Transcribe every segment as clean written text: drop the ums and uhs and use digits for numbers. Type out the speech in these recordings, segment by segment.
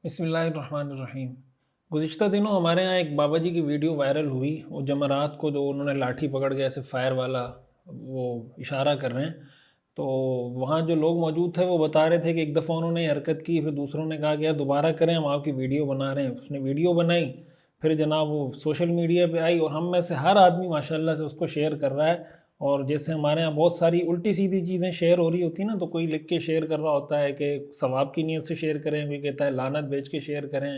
بسم اللہ الرحمن الرحیم۔ گزشتہ دنوں ہمارے یہاں ایک بابا جی کی ویڈیو وائرل ہوئی، وہ جمعرات کو جو انہوں نے لاٹھی پکڑ کے ایسے فائر والا وہ اشارہ کر رہے ہیں، تو وہاں جو لوگ موجود تھے وہ بتا رہے تھے کہ ایک دفعہ انہوں نے حرکت کی، پھر دوسروں نے کہا کہ یار دوبارہ کریں، ہم آپ کی ویڈیو بنا رہے ہیں۔ اس نے ویڈیو بنائی، پھر جناب وہ سوشل میڈیا پہ آئی اور ہم میں سے ہر آدمی ماشاءاللہ سے اس کو شیئر کر رہا ہے۔ اور جیسے ہمارے ہاں بہت ساری الٹی سیدھی چیزیں شیئر ہو رہی ہوتی ہیں نا، تو کوئی لکھ کے شیئر کر رہا ہوتا ہے کہ ثواب کی نیت سے شیئر کریں، کوئی کہتا ہے لعنت بھیج کے شیئر کریں،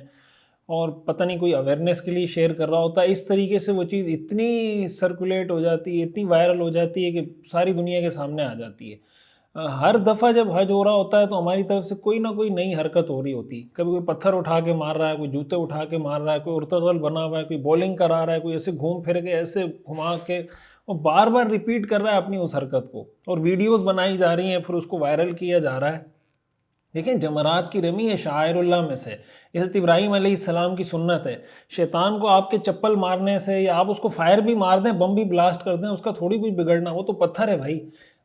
اور پتہ نہیں کوئی اویئرنیس کے لیے شیئر کر رہا ہوتا ہے۔ اس طریقے سے وہ چیز اتنی سرکولیٹ ہو جاتی ہے، اتنی وائرل ہو جاتی ہے کہ ساری دنیا کے سامنے آ جاتی ہے۔ ہر دفعہ جب حج ہو رہا ہوتا ہے تو ہماری طرف سے کوئی نہ کوئی نئی حرکت ہو رہی ہوتی ہے۔ کبھی کوئی پتھر اٹھا کے مار رہا ہے، کوئی جوتے اٹھا کے مار رہا ہے، کوئی ارتغل بنا ہوا ہے، کوئی بولنگ کرا رہا ہے، کوئی ایسے گھوم پھر کے ایسے گھما کے وہ بار بار ریپیٹ کر رہا ہے اپنی اس حرکت کو، اور ویڈیوز بنائی جا رہی ہیں، پھر اس کو وائرل کیا جا رہا ہے۔ دیکھیں، جمرات کی رمی یہ شعائر اللہ میں سے، حضرت ابراہیم علیہ السلام کی سنت ہے۔ شیطان کو آپ کے چپل مارنے سے یا آپ اس کو فائر بھی مار دیں، بم بھی بلاسٹ کر دیں، اس کا تھوڑی کوئی بگڑنا، وہ تو پتھر ہے بھائی۔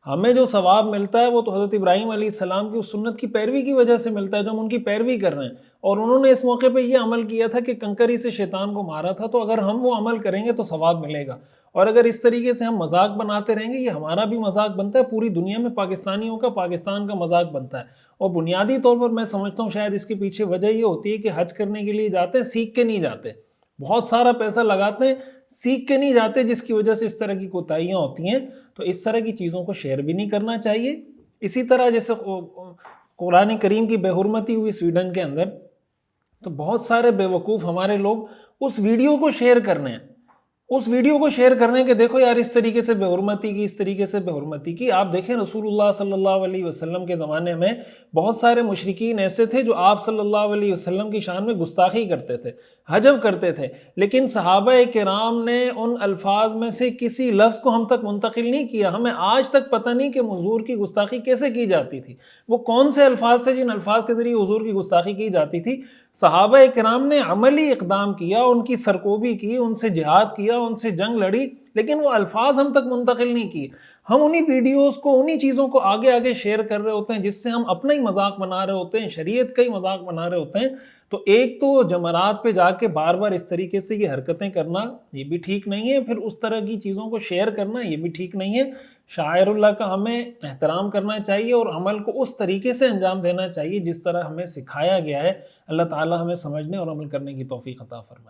ہمیں جو ثواب ملتا ہے وہ تو حضرت ابراہیم علیہ السلام کی اس سنت کی پیروی کی وجہ سے ملتا ہے، جو ہم ان کی پیروی کر رہے ہیں۔ اور انہوں نے اس موقع پہ یہ عمل کیا تھا کہ کنکری سے شیطان کو مارا تھا، تو اگر ہم وہ عمل کریں گے تو ثواب ملے گا۔ اور اگر اس طریقے سے ہم مذاق بناتے رہیں گے، یہ ہمارا بھی مذاق بنتا ہے، پوری دنیا میں پاکستانیوں کا، پاکستان کا مذاق بنتا ہے۔ اور بنیادی طور پر میں سمجھتا ہوں شاید اس کے پیچھے وجہ یہ ہوتی ہے کہ حج کرنے کے لیے جاتے ہیں، سیکھ کے نہیں جاتے، بہت سارا پیسہ لگاتے ہیں، سیکھ کے نہیں جاتے، جس کی وجہ سے اس طرح کی کوتاہیاں ہوتی ہیں۔ تو اس طرح کی چیزوں کو شیئر بھی نہیں کرنا چاہیے۔ اسی طرح جیسے قرآن کریم کی بے حرمتی ہوئی سویڈن کے اندر، تو بہت سارے بے وقوف ہمارے لوگ اس ویڈیو کو شیئر کرنے ہیں، اس ویڈیو کو شیئر کرنے کے دیکھو یار اس طریقے سے بے حرمتی کی، اس طریقے سے بے حرمتی کی۔ آپ دیکھیں رسول اللہ صلی اللہ علیہ وسلم کے زمانے میں بہت سارے مشرکین ایسے تھے جو آپ صلی اللہ علیہ وسلم کی شان میں گستاخی کرتے تھے، حجب کرتے تھے، لیکن صحابہ کرام نے ان الفاظ میں سے کسی لفظ کو ہم تک منتقل نہیں کیا۔ ہمیں آج تک پتہ نہیں کہ حضور کی گستاخی کیسے کی جاتی تھی، وہ کون سے الفاظ تھے جن الفاظ کے ذریعے حضور کی گستاخی کی جاتی تھی۔ صحابہ کرام نے عملی اقدام کیا، ان کی سرکوبی کی، ان سے جہاد کیا، ان سے جنگ لڑی، لیکن وہ الفاظ ہم تک منتقل نہیں کیے۔ ہم انہی ویڈیوز کو، انہی چیزوں کو آگے آگے شیئر کر رہے ہوتے ہیں، جس سے ہم اپنا ہی مذاق بنا رہے ہوتے ہیں، شریعت کا ہی مذاق بنا رہے ہوتے ہیں۔ تو ایک تو جمرات پہ جا کے بار بار اس طریقے سے یہ حرکتیں کرنا یہ بھی ٹھیک نہیں ہے، پھر اس طرح کی چیزوں کو شیئر کرنا یہ بھی ٹھیک نہیں ہے۔ شاعر اللہ کا ہمیں احترام کرنا چاہیے اور عمل کو اس طریقے سے انجام دینا چاہیے جس طرح ہمیں سکھایا گیا ہے۔ اللہ تعالی ہمیں سمجھنے اور عمل کرنے کی توفیق عطا فرمائے۔